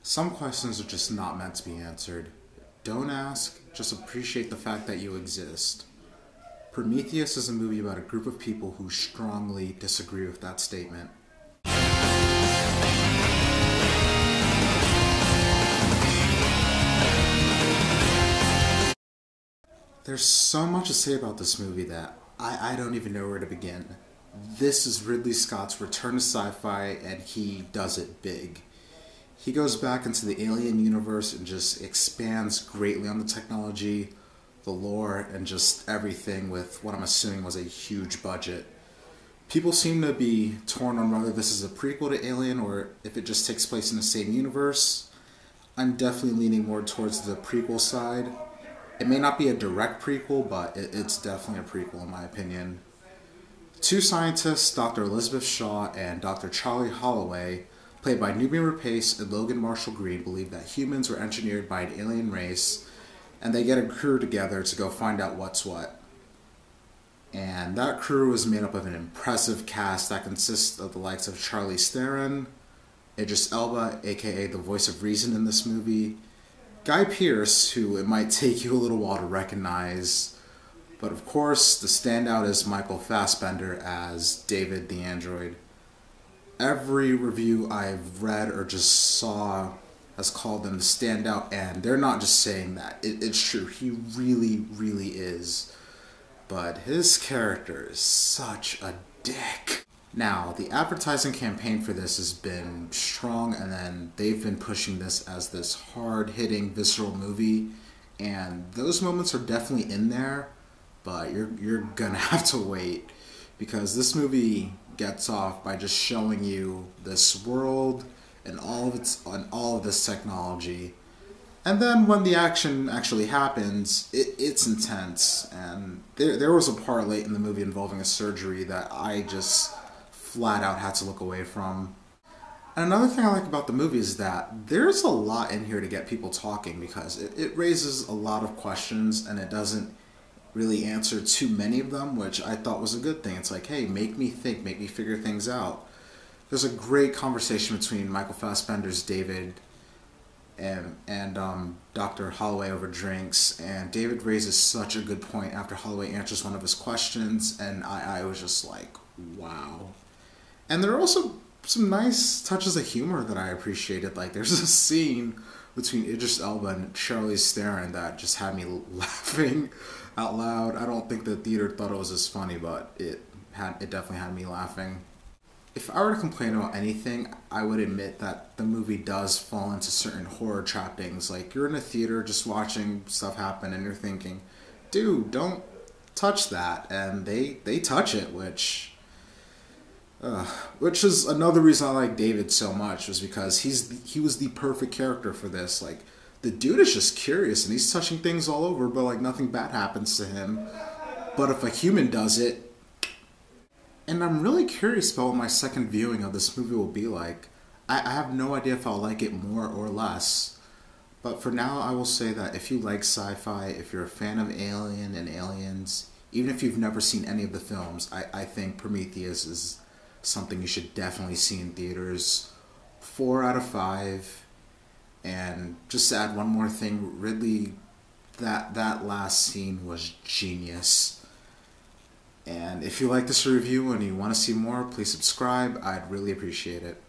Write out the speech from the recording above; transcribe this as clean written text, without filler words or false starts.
Some questions are just not meant to be answered. Don't ask, just appreciate the fact that you exist. Prometheus is a movie about a group of people who strongly disagree with that statement. There's so much to say about this movie that I don't even know where to begin. This is Ridley Scott's return to sci-fi, and he does it big. He goes back into the alien universe and just expands greatly on the technology, the lore, and just everything with what I'm assuming was a huge budget. People seem to be torn on whether this is a prequel to Alien or if it just takes place in the same universe. I'm definitely leaning more towards the prequel side. It may not be a direct prequel, but it's definitely a prequel in my opinion. Two scientists, Dr. Elizabeth Shaw and Dr. Charlie Holloway, played by Nubian Rapace and Logan Marshall Green, believe that humans were engineered by an alien race, and they get a crew together to go find out what's what. And that crew is made up of an impressive cast that consists of the likes of Charlize Theron, Idris Elba, aka the voice of reason in this movie, Guy Pearce, who it might take you a little while to recognize, but of course the standout is Michael Fassbender as David the android. Every review I've read or just saw has called him the standout, and they're not just saying that. It's true, he really, really is. But his character is such a dick. Now, the advertising campaign for this has been strong, and then they've been pushing this as this hard-hitting, visceral movie, and those moments are definitely in there, but you're gonna have to wait, because this movie gets off by just showing you this world and all of this technology. And then when the action actually happens, it's intense. And there was a part late in the movie involving a surgery that I just flat out had to look away from. And another thing I like about the movie is that there's a lot in here to get people talking, because it raises a lot of questions and it doesn't really answer too many of them, which I thought was a good thing. It's like, hey, make me think, make me figure things out. There's a great conversation between Michael Fassbender's David and Dr. Holloway over drinks, and David raises such a good point after Holloway answers one of his questions, and I was just like, wow. And there are also some nice touches of humor that I appreciated. Like, there's a scene between Idris Elba and Charlize Theron that just had me laughing out loud. I don't think the theater thought it was as funny, but it definitely had me laughing. If I were to complain about anything, I would admit that the movie does fall into certain horror trappings. Like, you're in a theater just watching stuff happen and you're thinking, dude, don't touch that. And they touch it, which is another reason I like David so much, was because he was the perfect character for this. Like, the dude is just curious and he's touching things all over, but like nothing bad happens to him. But if a human does it, and I'm really curious about what my second viewing of this movie will be like. I have no idea if I'll like it more or less. But for now, I will say that if you like sci-fi, if you're a fan of Alien and Aliens, even if you've never seen any of the films, I think Prometheus is something you should definitely see in theaters. 4 out of 5. And just to add one more thing, Ridley, that last scene was genius. And if you like this review and you want to see more, please subscribe. I'd really appreciate it.